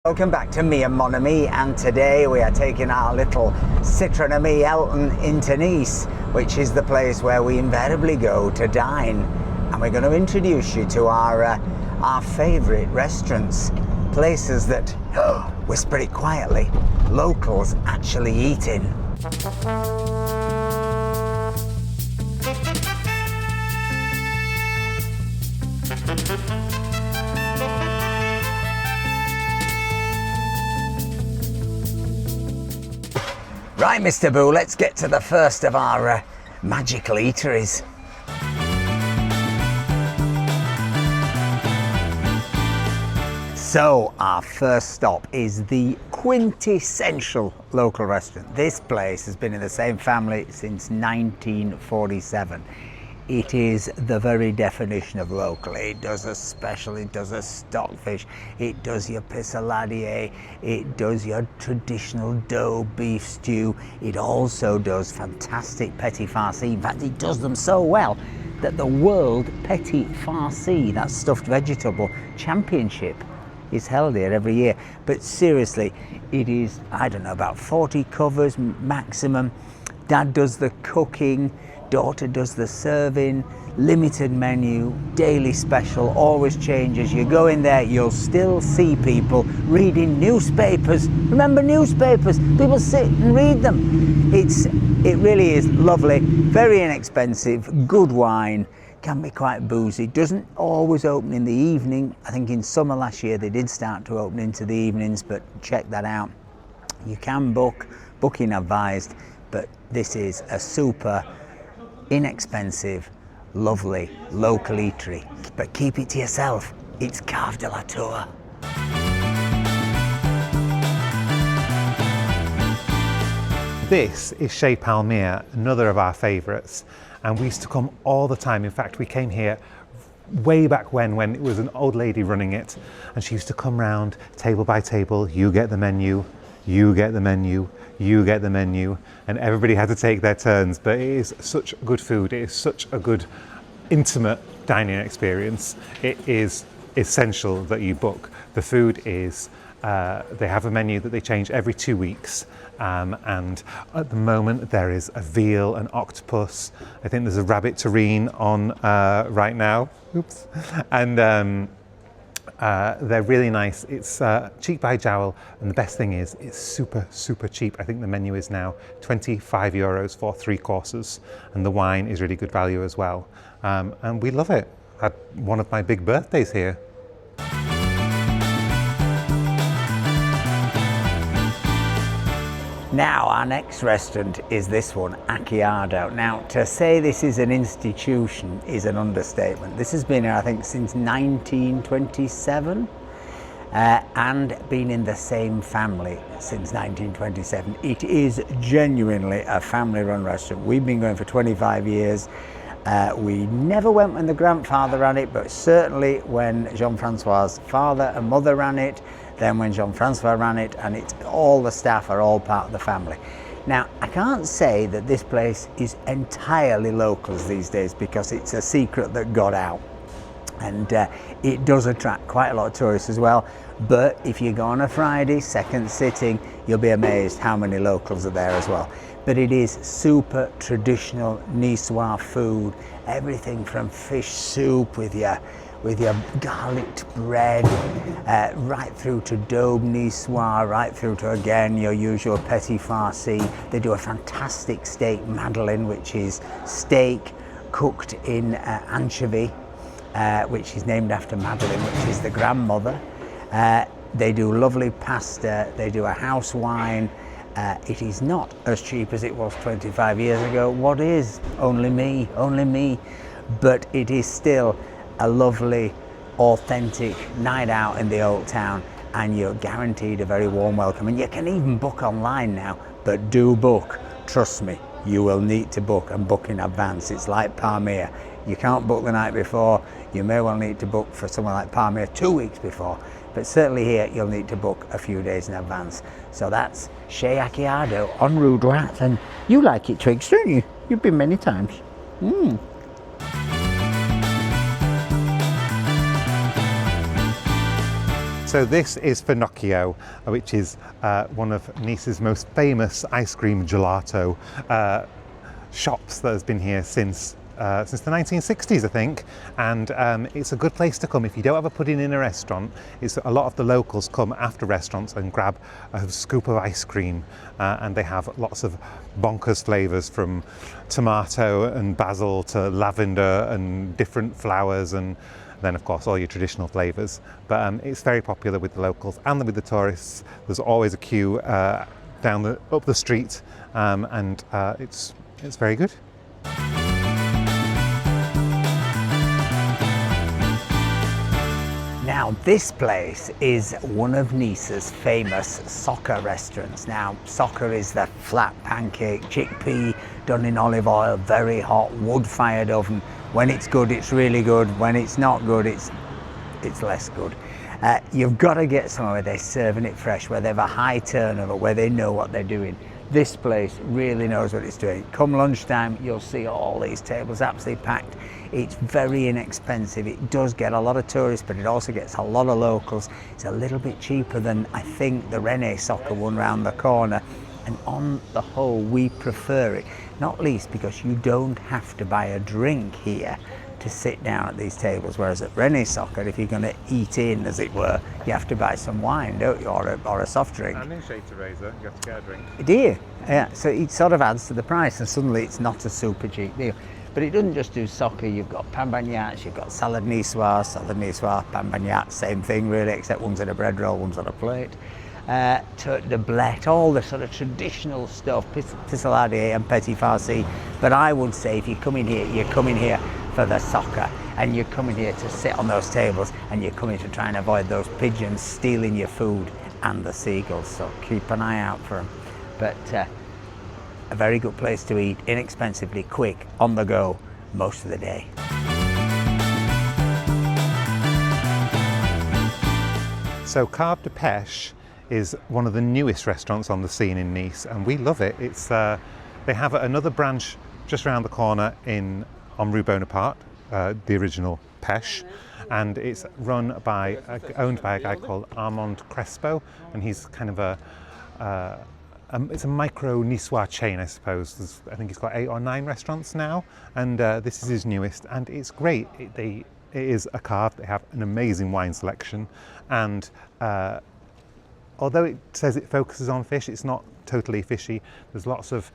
Welcome back to Me and Mon Ami, and today we are taking our little Citroen Ami Elton into Nice, which is the place where we invariably go to dine. And we're going to introduce you to our favourite restaurants, places that, whisper it quietly, locals actually eat in. Right, Mr. Boo, let's get to the first of our magical eateries. So, our first stop is the Quintessential local restaurant. This place has been in the same family since 1947. It is the very definition of local. It does a special, it does a stockfish, it does your pissaladier, it does your traditional dough beef stew, it also does fantastic petit farci. In fact, it does them so well that the World Petit Farci, that stuffed vegetable championship, is held here every year. But seriously, it is, I don't know, about 40 covers maximum. Dad does the cooking, daughter does the serving, limited menu, daily special, always changes. You go in there, you'll still see people reading newspapers. Remember newspapers? People sit and read them. It really is lovely, very inexpensive, good wine, can be quite boozy. Doesn't always open in the evening. I think in summer last year they did start to open into the evenings, but check that out. You can book, booking advised, but this is a super inexpensive, lovely local eatery. But keep it to yourself, it's Cave de la Tour. This is Chez Palmyre, another of our favourites, and we used to come all the time. In fact, we came here way back when it was an old lady running it, and she used to come round table by table. You get the menu, you get the menu, you get the menu, and everybody had to take their turns. But it is such good food, it is such a good intimate dining experience. It is essential that you book. The food is, they have a menu that they change every 2 weeks, and at the moment there is a veal, an octopus, I think there's a rabbit terrine on right now, oops, and they're really nice. It's cheap by jowl, and the best thing is it's super cheap. I think the menu is now €25 for 3 courses, and the wine is really good value as well. And we love it. I had one of my big birthdays here. Now, our next restaurant is this one, Acchiardo. Now, to say this is an institution is an understatement. This has been here, I think, since 1927 and been in the same family since 1927. It is genuinely a family-run restaurant. We've been going for 25 years. We never went when the grandfather ran it, but certainly when Jean-Francois's father and mother ran it, then when Jean-Francois ran it, and all the staff are all part of the family. Now, I can't say that this place is entirely locals these days because it's a secret that got out. And it does attract quite a lot of tourists as well. But if you go on a Friday, second sitting, you'll be amazed how many locals are there as well. But it is super traditional Niçois food, everything from fish soup with your garlicked bread, right through to daube niçoise, right through to, again, your usual petit farci. They do a fantastic steak madeleine, which is steak cooked in anchovy, which is named after Madeleine, which is the grandmother. They do lovely pasta, they do a house wine. It is not as cheap as it was 25 years ago. What is? Only me. But it is still a lovely, authentic night out in the old town, and you're guaranteed a very warm welcome. And you can even book online now, but do book. Trust me, you will need to book, and book in advance. It's like Palmyre. You can't book the night before. You may well need to book for somewhere like Palmyre 2 weeks before, but certainly here you'll need to book a few days in advance. So that's Chez Acchiardo on Rue Droit, and you like it, Twigs, don't you? You've been many times. So this is Finocchio, which is one of Nice's most famous ice cream gelato shops that has been here since the 1960s, I think, and it's a good place to come if you don't have a pudding in a restaurant. A lot of the locals come after restaurants and grab a scoop of ice cream, and they have lots of bonkers flavours, from tomato and basil to lavender and different flowers, and then of course all your traditional flavours. But it's very popular with the locals and with the tourists. There's always a queue up the street, and it's very good. Now this place is one of Nice's famous Socca restaurants. Now Socca is the flat pancake, chickpea done in olive oil, very hot, wood-fired oven. When it's good, it's really good. When it's not good, it's less good. You've got to get somewhere where they're serving it fresh, where they have a high turnover, where they know what they're doing. This place really knows what it's doing. Come lunchtime, you'll see all these tables absolutely packed. It's very inexpensive. It does get a lot of tourists, but it also gets a lot of locals. It's a little bit cheaper than, I think, the Rene Socca one round the corner. And on the whole, we prefer it, not least because you don't have to buy a drink here to sit down at these tables, whereas at Rene Socca, if you're going to eat in, as it were, you have to buy some wine, don't you, or a soft drink. And in Chez Felix, you have to get a drink. Do you? Yeah, so it sort of adds to the price, and suddenly it's not a super cheap deal. But it doesn't just do Socca. You've got pain bagnats, you've got salad niçoise, pain bagnat, same thing really, except one's in a bread roll, one's on a plate. Tourte de blette, all the sort of traditional stuff, pissaladier and petit farci. But I would say if you come in here, you're coming here for the Socca, and you're coming here to sit on those tables, and you're coming to try and avoid those pigeons stealing your food and the seagulls, so keep an eye out for them. But a very good place to eat, inexpensively, quick, on the go, most of the day. So Cave de Peixes is one of the newest restaurants on the scene in Nice, and we love it. It's they have another branch just around the corner on Rue Bonaparte, the original Pêche, and it's owned by a guy called Armand Crespo, and he's kind of it's a micro Niçois chain, I suppose. I think he's got 8 or 9 restaurants now, and this is his newest, and it's great. It is a cave. They have an amazing wine selection, and although it says it focuses on fish, it's not totally fishy. There's lots of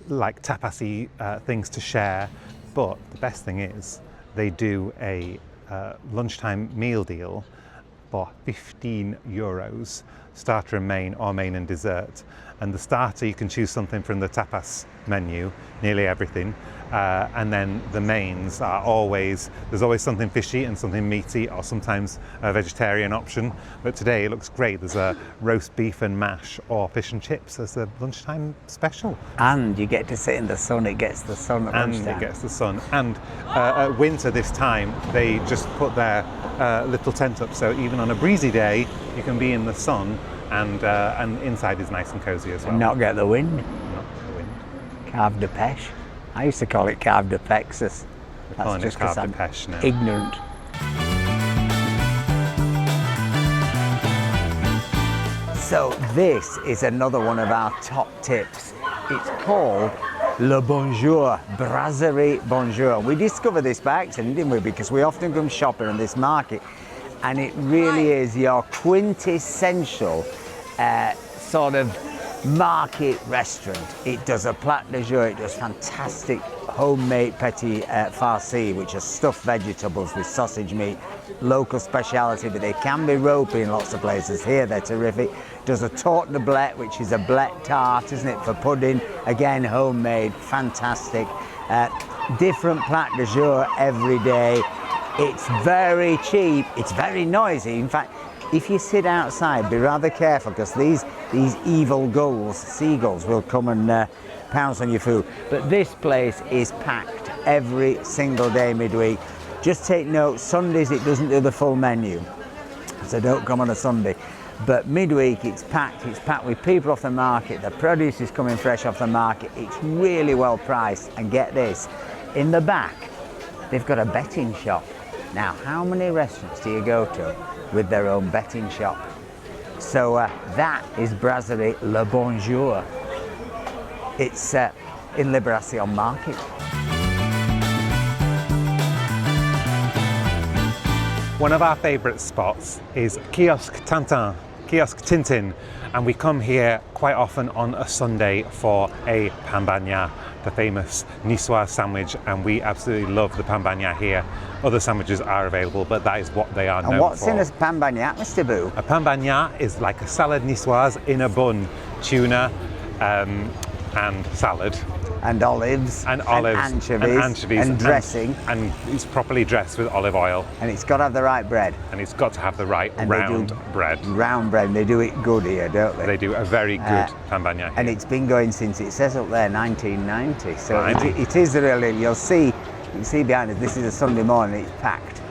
like tapasy things to share, but the best thing is they do a lunchtime meal deal for €15, starter and main, or main and dessert. And the starter, you can choose something from the tapas menu, nearly everything. And then the mains are there's always something fishy and something meaty, or sometimes a vegetarian option. But today it looks great. There's a roast beef and mash or fish and chips as a lunchtime special. And you get to sit in the sun. It gets the sun at lunchtime. And it gets the sun. And at winter this time, they just put their little tent up. So even on a breezy day, you can be in the sun, and inside is nice and cozy as well. And not get the wind. Not the wind. Cave de Peixes. I used to call it Cave de Peixes. That's just because I'm ignorant. So this is another one of our top tips. It's called Le Bonjour, Brasserie Bonjour. We discovered this by accident, didn't we? Because we often come shopping in this market, and it really is your quintessential sort of market restaurant. It does a plat de jour, it does fantastic homemade petit farci, which are stuffed vegetables with sausage meat, local speciality, but they can be ropey in lots of places. Here they're terrific. Does a tourte de blette, which is a blette tart, isn't it, for pudding, again homemade, fantastic. Different plat de jour every day. It's very cheap, it's very noisy. In fact, if you sit outside, be rather careful, because these evil gulls, seagulls, will come and pounce on your food. But this place is packed every single day midweek. Just take note, Sundays it doesn't do the full menu, so don't come on a Sunday. But midweek it's packed with people off the market. The produce is coming fresh off the market. It's really well priced. And get this, in the back they've got a betting shop. Now, how many restaurants do you go to with their own betting shop? So that is Brasserie Bonjour. It's in Libération Market. One of our favourite spots is Kiosque TinTin, and we come here quite often on a Sunday for a pain bagnat, the famous Niçoise sandwich, and we absolutely love the pain bagnat here. Other sandwiches are available, but that is what they are known for. And what's in a pain bagnat, Mr. Boo? A pain bagnat is like a salad Niçoise in a bun, tuna and salad. And olives, and anchovies, and dressing. And it's properly dressed with olive oil. And it's got to have the right bread. And it's got to have the right round bread. Round bread, and they do it good here, don't they? They do a very good pain bagnat here. And it's been going since, it says up there, 1990. So it is really, you can see behind us, this is a Sunday morning, it's packed.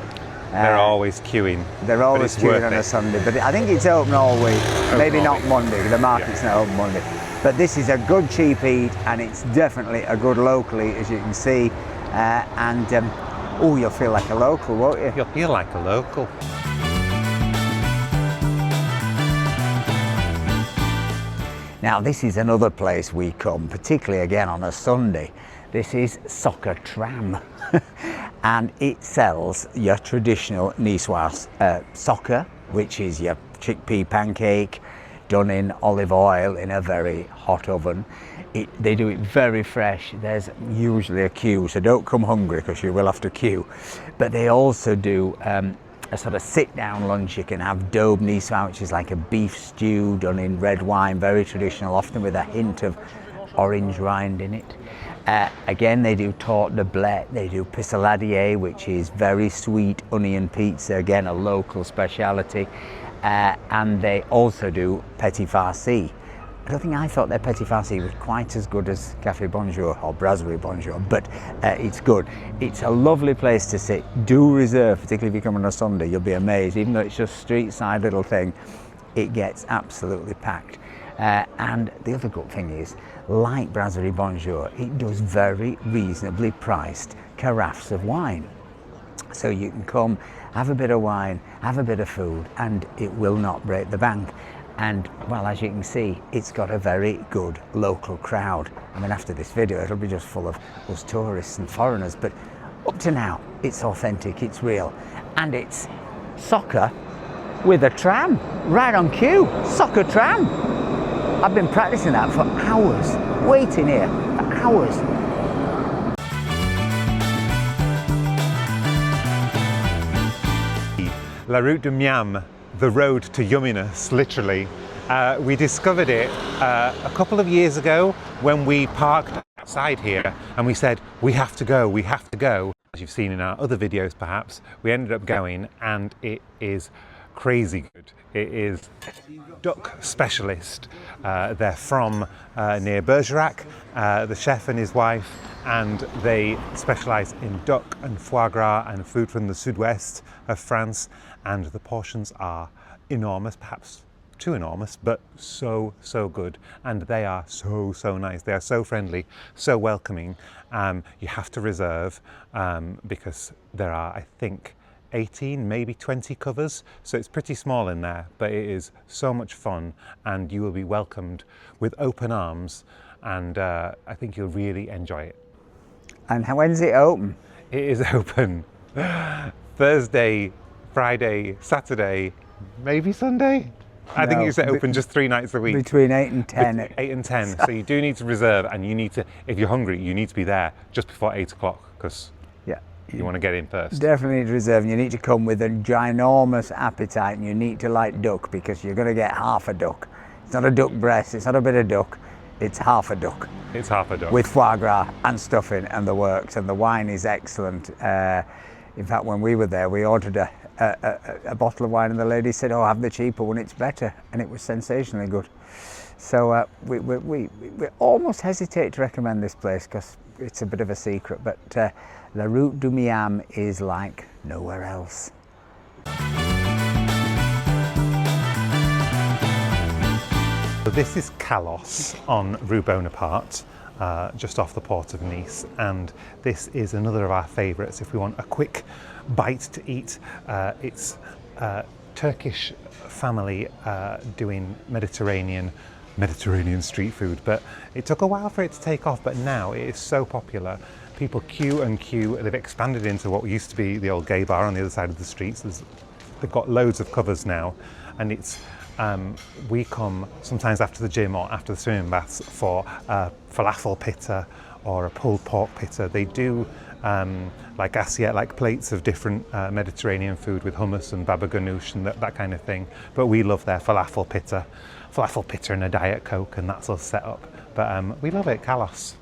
They're always queuing. They're always queuing on a Sunday, but I think it's open all week. Maybe not Monday, the market's not open Monday. But this is a good cheap eat, and it's definitely a good local eat, as you can see. You'll feel like a local, won't you? You'll feel like a local. Now, this is another place we come, particularly again on a Sunday. This is Socca Tram, and it sells your traditional Niçoise socca, which is your chickpea pancake, done in olive oil in a very hot oven. They do it very fresh. There's usually a queue, so don't come hungry because you will have to queue. But they also do a sort of sit-down lunch. You can have daube niçoise, which is like a beef stew done in red wine, very traditional, often with a hint of orange rind in it. Again, they do tarte de blé, they do pissaladier, which is very sweet onion pizza, again a local speciality. And they also do petit farci. I thought their petit farci was quite as good as Café Bonjour or Brasserie Bonjour, but it's good. It's a lovely place to sit. Do reserve, particularly if you come on a Sunday, you'll be amazed. Even though it's just street side little thing, it gets absolutely packed. And the other good thing is, like Brasserie Bonjour, it does very reasonably priced carafes of wine. So you can come, have a bit of wine, have a bit of food, and it will not break the bank. And, well, as you can see, it's got a very good local crowd. I mean, after this video, it'll be just full of us tourists and foreigners, but up to now, it's authentic, it's real. And it's soccer with a tram, right on cue, Socca Tram. I've been practicing that for hours, waiting here for hours. La Route du Miam, the road to yumminess, literally. We discovered it a couple of years ago when we parked outside here and we said, we have to go. As you've seen in our other videos perhaps, we ended up going and it is crazy good. It is duck specialist. They're from near Bergerac, the chef and his wife, and they specialise in duck and foie gras and food from the sud-west of France, and the portions are enormous, perhaps too enormous, but so good, and they are so nice. They are so friendly, so welcoming. You have to reserve because there are, I think, 18, maybe 20 covers, so it's pretty small in there, but it is so much fun and you will be welcomed with open arms, and I think you'll really enjoy it. And when's it open? It is open Thursday, Friday, Saturday, maybe Sunday? I think it's open just 3 nights a week. Between 8 and 10. 8 and 10, so you do need to reserve, and you need to, if you're hungry, you need to be there just before 8 o'clock, because you want to get in first. Definitely need to reserve, and you need to come with a ginormous appetite, and you need to like duck, because you're going to get half a duck. It's not a duck breast, it's not a bit of duck, it's half a duck. It's half a duck. With foie gras and stuffing and the works, and the wine is excellent. In fact, when we were there, we ordered a bottle of wine, and the lady said, "Oh, have the cheaper one, it's better," and it was sensationally good. So we almost hesitate to recommend this place because it's a bit of a secret, but La Route du Miam is like nowhere else. So this is Kalos on Rue Bonaparte, just off the port of Nice, and this is another of our favourites if we want a quick bite to eat. It's Turkish family doing Mediterranean street food, but it took a while for it to take off, but now it is so popular. People queue and queue. They've expanded into what used to be the old gay bar on the other side of the streets. They've got loads of covers now, and it's we come sometimes after the gym or after the swimming baths for a falafel pitta or a pulled pork pitta. They do like plates of different Mediterranean food with hummus and baba ganoush and that kind of thing. But we love their falafel pitta and a Diet Coke, and that's us set up. But we love it, Kalos.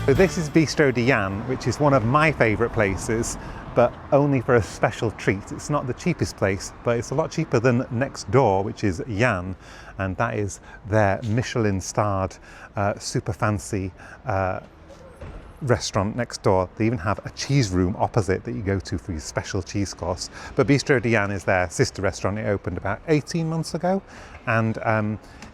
So this is Bistrot De JAN, which is one of my favourite places, but only for a special treat. It's not the cheapest place, but it's a lot cheaper than next door, which is Jan, and that is their Michelin-starred, super fancy restaurant next door. They even have a cheese room opposite that you go to for your special cheese course. But Bistrot De JAN is their sister restaurant. It opened about 18 months ago, and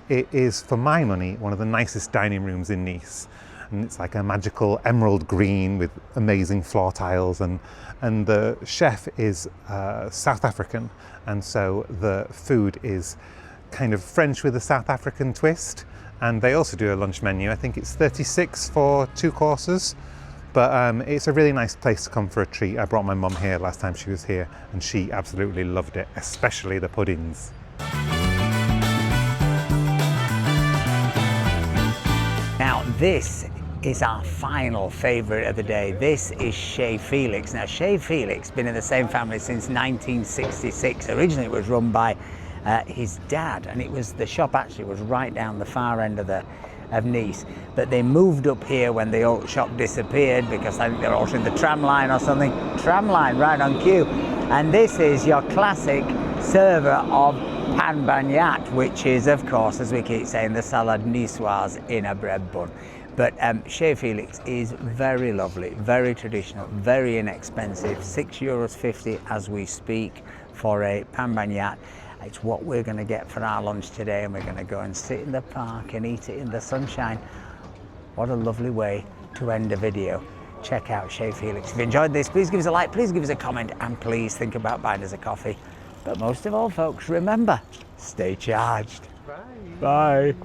it is, for my money, one of the nicest dining rooms in Nice. And it's like a magical emerald green with amazing floor tiles, and the chef is South African, and so the food is kind of French with a South African twist. And they also do a lunch menu. I think it's 36 for 2 courses, but it's a really nice place to come for a treat. I brought my mum here last time she was here, and she absolutely loved it, especially the puddings. Now this is our final favourite of the day. This is Chez Felix. Now Chez Felix, been in the same family since 1966. Originally it was run by his dad, and the shop actually was right down the far end of Nice, but they moved up here when the old shop disappeared, because I think they're altering the tram line or something. Tram line right on cue. And this is your classic server of pan bagnat, which is, of course, as we keep saying, the salad niçoise in a bread bun. But Chez Felix is very lovely, very traditional, very inexpensive, €6.50 as we speak for a pan bagnat. It's what we're going to get for our lunch today, and we're going to go and sit in the park and eat it in the sunshine. What a lovely way to end a video. Check out Chez Felix. If you enjoyed this, please give us a like, please give us a comment, and please think about buying us a coffee. But most of all, folks, remember, stay charged. Bye. Bye.